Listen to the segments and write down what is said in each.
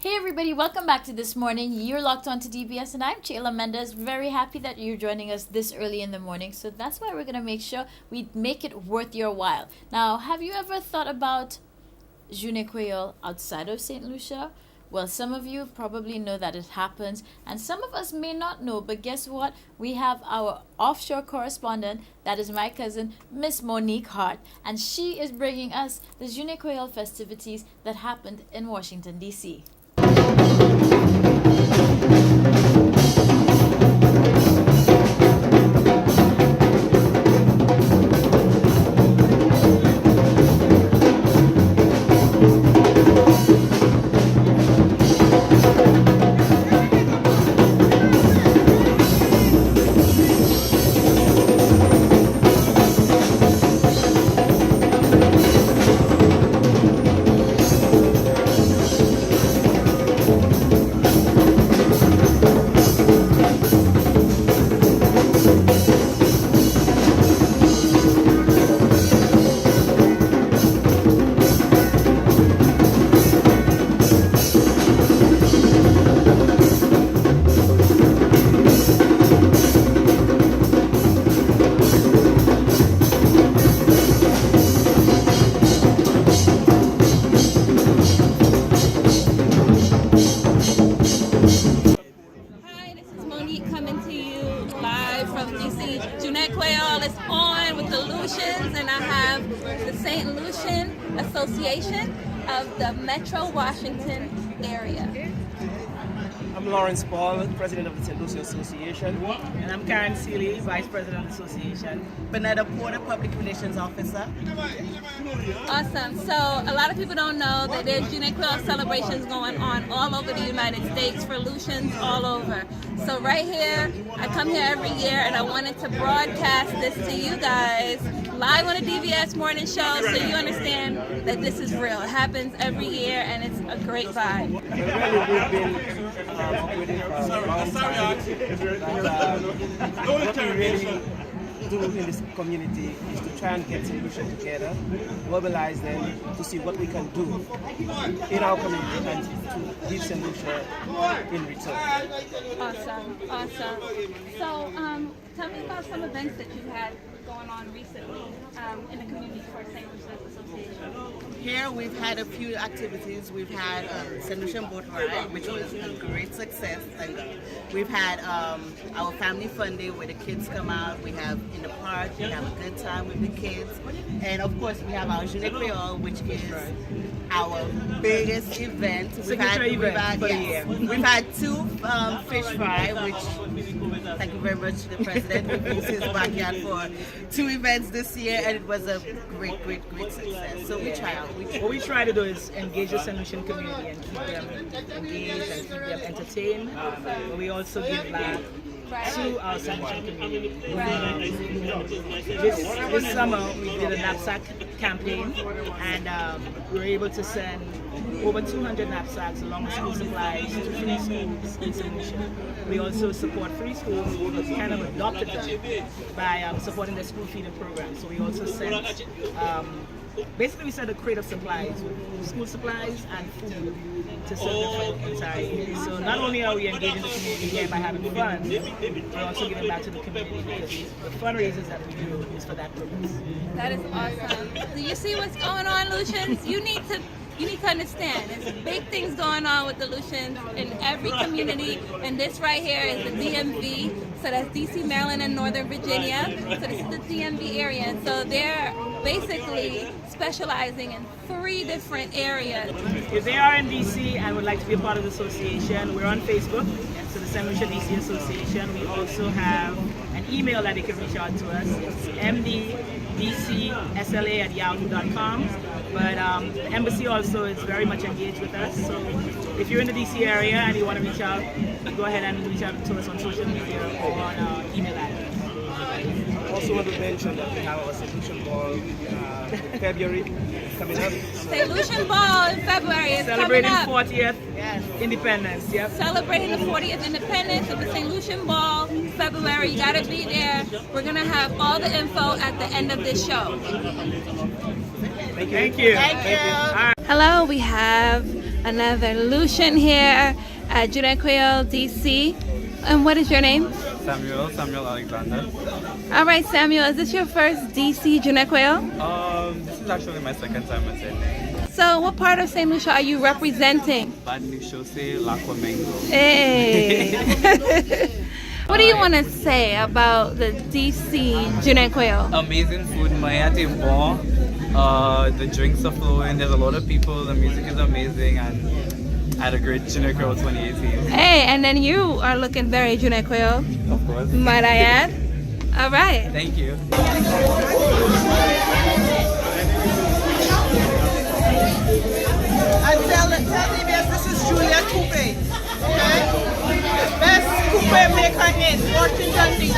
Hey everybody, welcome back to This Morning. You're locked on to DBS and I'm Chayla Mendez. Very happy that you're joining us this early in the morning. So that's why we're going to make sure we make it worth your while. Now, have you ever thought about Journée Creole outside of St. Lucia? Well, some of you probably know that it happens, and some of us may not know, but guess what? We have our offshore correspondent, that is my cousin, Miss Monique Hart, and she is bringing us the Journée Creole festivities that happened in Washington, D.C. Hi, this is Monique coming to you live from DC. Journée Creole is on with the Lucians, and I have the St. Lucian Association of the Metro Washington area. I'm Lawrence Paul, President of the St. Lucia Association. And I'm Karen Seeley, Vice President of the Association. Bernetta Porter, Public Relations Officer. Awesome. So a lot of people don't know that there's Journée Creole celebrations going on all over the United States for Lucians all over. So right here, I come here every year and I wanted to broadcast this to you guys live on the DBS morning show so you understand that this is real. It happens every year and it's a great vibe. Well, really, we've been operating for a long time. What we really do in this community is to try and get St. Lucia together, mobilize them to see what we can do in our community and to give St. Lucia in return. Awesome. So tell me about some events that you've had going on recently in the community for St. Lucia's Association. Here we've had a few activities. We've had St. Lucian Boat Ride, which was a great success. And we've had our Family Fun Day where the kids come out. We have in the park, we have a good time with the kids. And of course we have our Journée Creole, which is our biggest event. We've had two fish fry, which thank you very much to the president who used his backyard for 2 events this year, and it was a great success. So we try out. What we try to do is engage the St. Lucian community and keep them engaged and keep them entertained. But we also give back to our St. Lucian community. This summer we did a knapsack campaign, and we were able to send over 200 knapsacks along with school supplies to free schools in St. Lucia. We also support free schools. We kind of adopted them by supporting the school feeding program. So we also sent, basically we sent a crate of supplies, school supplies and food to serve them for the entire year. So not only are we engaging the community here by having fun, we're also giving back to the community because the fundraisers that we do is for that purpose. That is awesome. Do you see what's going on, Lucians? You need to understand there's big things going on with the Lucians in every community, and this right here is the DMV. So that's DC, Maryland, and Northern Virginia. So this is the DMV area, and so they're basically specializing in 3 different areas. If they are in DC and would like to be a part of the association, we're on Facebook, so the St. Lucia DC Association. We also have an email that they can reach out to us. It's mddcsla@yahoo.com. But the embassy also is very much engaged with us. So if you're in the DC area and you want to reach out, go ahead and reach out to us on social media or on our email address. Also want to mention that we have our St. Lucian Ball in February coming up. St. Lucian Ball in February is Celebrating coming up. 40th Independence. Yep. Celebrating the 40th Independence of the St. Lucian Ball, February. You gotta be there. We're gonna have all the info at the end of this show. Thank you. Thank you. Hello, we have another Lucian here at Junequeo, DC. And what is your name? Samuel Alexander. All right, Samuel, is this your first DC Junequeo? This is actually my second time attending. So what part of St. Lucia are you representing? Bad News Chaussee, L'Aquamengo. Hey! What do you want to say about the DC Junequeo? Amazing food, Mayate bon. The drinks are flowing, there's a lot of people, the music is amazing, and I had a great Junequeo 2018. Hey, and then you are looking very Junequeo, Of course. might I add? All right. Thank you. And tell DBS this is Julia Coupe. Okay? Best coupe maker in Washington, D.C.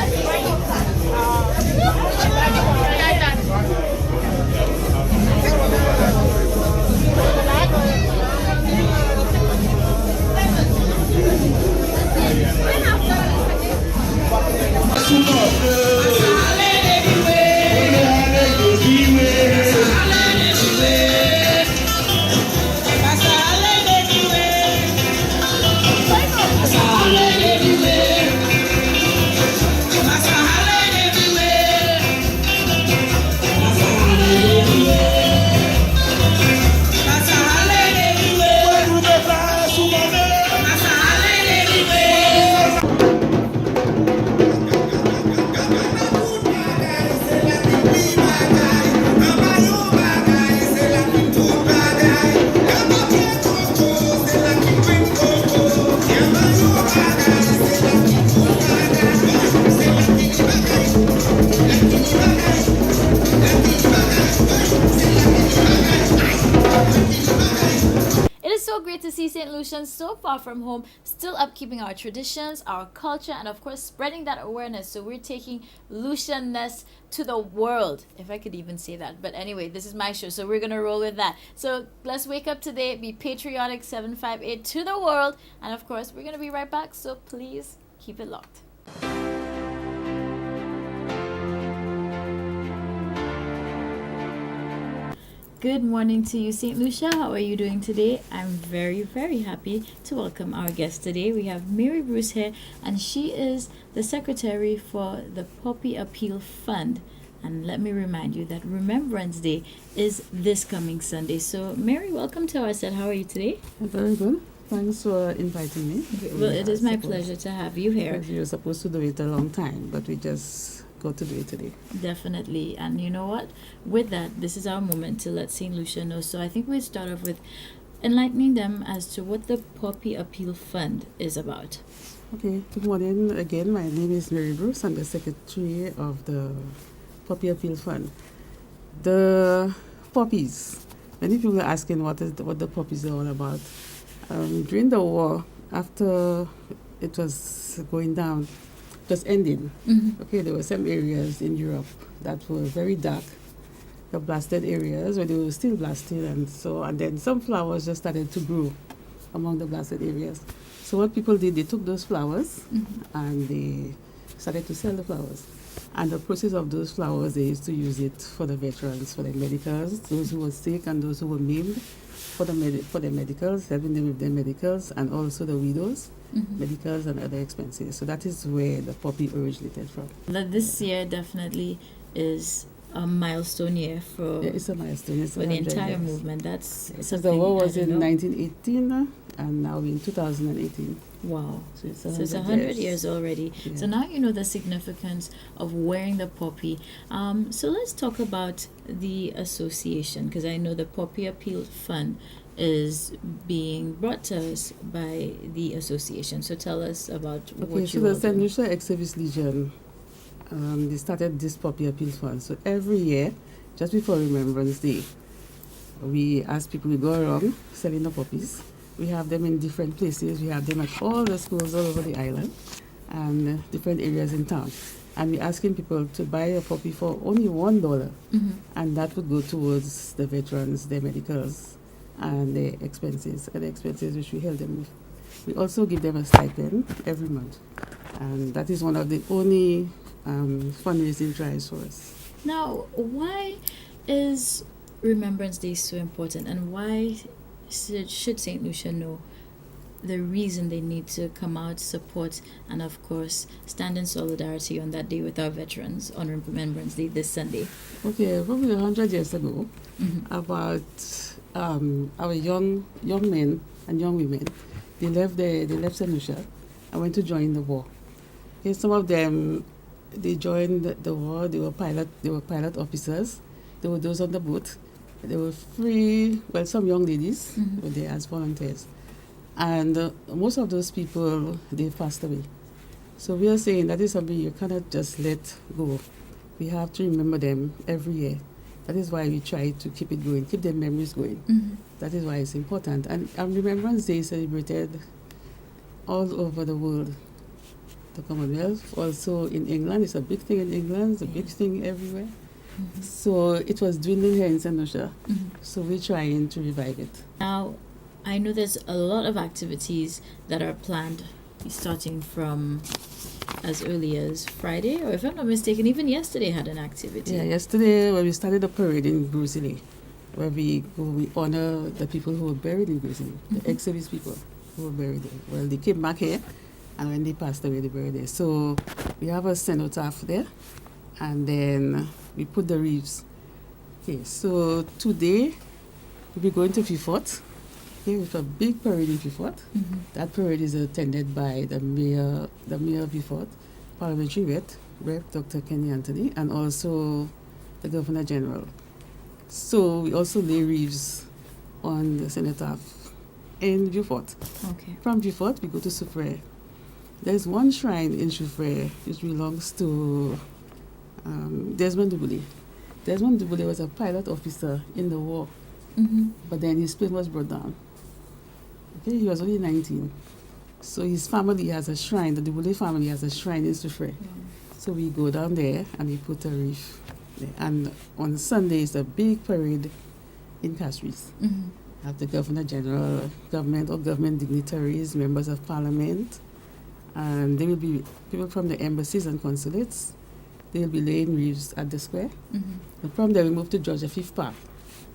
To see St. Lucians so far from home, still upkeeping our traditions, our culture, and of course spreading that awareness. So we're taking Lucianness to the world, if I could even say that. But anyway, this is my show, so we're gonna roll with that. So let's wake up today, be patriotic, 758 to the world, and of course we're gonna be right back, so please keep it locked. Good morning to you, St. Lucia. How are you doing today? I'm very, very happy to welcome our guest today. We have Mary Bruce here, and she is the secretary for the Poppy Appeal Fund. And let me remind you that Remembrance Day is this coming Sunday. So, Mary, welcome to our set. How are you today? Very good. Thanks for inviting me. Well, it is my pleasure to have you here. Because you're supposed to do it a long time, but we just got to do it today. Definitely. And you know what? With that, this is our moment to let St. Lucia know. So I think we'll start off with enlightening them as to what the Poppy Appeal Fund is about. Okay. Good morning again. My name is Mary Bruce. I'm the secretary of the Poppy Appeal Fund. The poppies. Many people are asking what the poppies are all about. During the war, after it was going down, just ending. Mm-hmm. Okay, there were some areas in Europe that were very dark, the blasted areas where they were still blasted, and then some flowers just started to grow among the blasted areas. So what people did, they took those flowers and they started to sell the flowers. And the process of those flowers, they used to use it for the veterans, for the medicals, those who were sick and those who were maimed, for the medicals, helping them with their medicals, and also the widows. Medicals and other expenses. So that is where the poppy originated from. This year definitely is a milestone year for It's a milestone. It's for the 100 entire years. movement. That's Because something the war I was didn't in know. 1918 and now in 2018. Wow. So it's So it's 100 years already. Yeah. So now you know the significance of wearing the poppy. So let's talk about the association, because I know the Poppy Appeal Fund is being brought to us by the association. So tell us about Okay, what so you the all St. do. Lucia Ex-Service Legion, they started this Poppy Appeal Fund. So every year, just before Remembrance Day, we ask people to go around selling the poppies. We have them in different places. We have them at all the schools all over the island and different areas in town. And we're asking people to buy a poppy for only $1, and that would go towards the veterans, their medicals, and their expenses, which we help them with. We also give them a stipend every month, and that is one of the only fundraising drives for us. Now, why is Remembrance Day so important, and why should St. Lucia know the reason they need to come out, support, and of course stand in solidarity on that day with our veterans on Remembrance Day this Sunday? Okay, probably 100 years ago, about our young men and young women, they left St. Lucia and went to join the war. Okay, some of them, they joined the war. They were pilot officers. There were those on the boat. They were free. Well, some young ladies were there as volunteers, and most of those people, they passed away. So we are saying that is something you cannot just let go. We have to remember them every year. That is why we try to keep it going, keep their memories going. That is why it's important. And Remembrance Day is celebrated all over the world. The Commonwealth, also in England, it's a big thing in England, it's a big thing everywhere. So it was dwindling here in St. Lucia. So we're trying to revive it. Now, I know there's a lot of activities that are planned starting from as early as Friday, or if I'm not mistaken, even yesterday had an activity. Yeah, yesterday when we started the parade in Grusilly, where we honor the people who were buried in Grusilly, the ex-service people who were buried there. Well, they came back here, and when they passed away, they buried there. So we have a cenotaph there, and then we put the wreaths. Okay, so today we'll be going to Fifort. Okay, with a big parade in Fifort. That parade is attended by the mayor of Fifort, Parliamentary Rep Dr. Kenny Anthony, and also the Governor General. So we also lay wreaths on the cenotaph in Beaufort. Okay. From Beaufort, we go to Soufrière. There's one shrine in Soufrière which belongs to Desmond Duboulet. Desmond Duboulet was a pilot officer in the war, but then his plane was brought down. Okay, he was only 19. So his family has a shrine, the Duboulet family has a shrine in Soufrière. So we go down there and we put a wreath there. And on Sunday is a big parade in Castries. Have the Governor General, government dignitaries, members of Parliament, and there will be people from the embassies and consulates. They will be laying wreaths at the square. And from there we move to Georgia Fifth Park,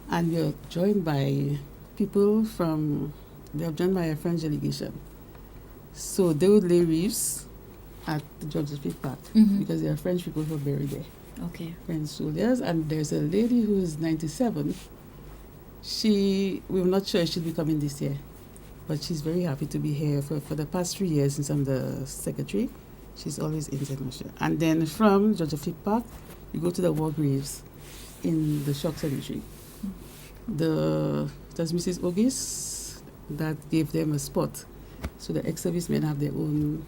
and we are joined by people we have joined by a French delegation. So they would lay wreaths at the Georgia Fifth Park because there are French people who are buried there. Okay. French soldiers, and there's a lady who is 97. We're not sure she'll be coming this year, but she's very happy to be here for the past 3 years since I'm the secretary. She's always in St. Lucia. And then from Georgia Fifth Park, we go to the war graves in the Shock Cemetery. That's Mrs. Ogis that gave them a spot. So the ex-servicemen have their own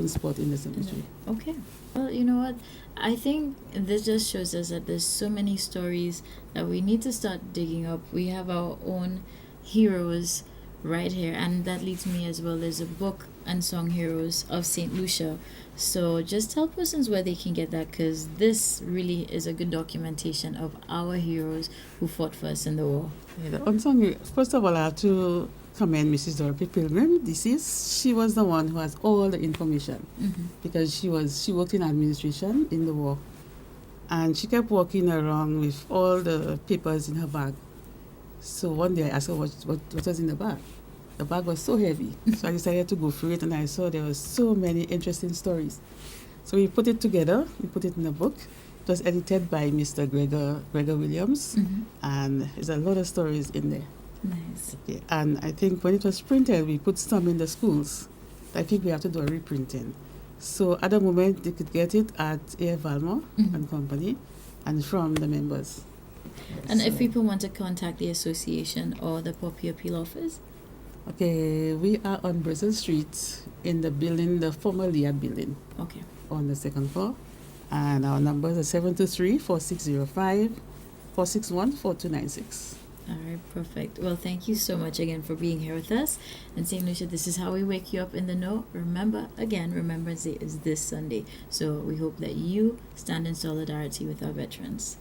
spot in the cemetery. Okay. Well, you know what? I think this just shows us that there's so many stories that we need to start digging up. We have our own heroes right here, and that leads me as well. There's a book, Unsung Heroes of St. Lucia. So just tell persons where they can get that, because this really is a good documentation of our heroes who fought for us in the war. Yeah, the unsung, first of all, I have to commend Mrs. Dorothy Pilgrim. She was the one who has all the information because she worked in administration in the war, and she kept walking around with all the papers in her bag. So one day I asked her what was in the bag. The bag was so heavy, so I decided to go through it, and I saw there were so many interesting stories. So we put it together, we put it in a book. It was edited by Mr. Gregor Williams, and there's a lot of stories in there. Nice. Okay. And I think when it was printed, we put some in the schools. I think we have to do a reprinting. So at the moment, they could get it at A.F. Valmore and Company, and from the members. And if people want to contact the association or the Poppy Appeal office? Okay, we are on Brazil Street in the building, the former Liat building. Okay. On the second floor. And our numbers are 723-4605, 461-4296. All right, perfect. Well, thank you so much again for being here with us. And St. Lucia, this is how we wake you up in the know. Remember, again, Remembrance Day is this Sunday. So we hope that you stand in solidarity with our veterans.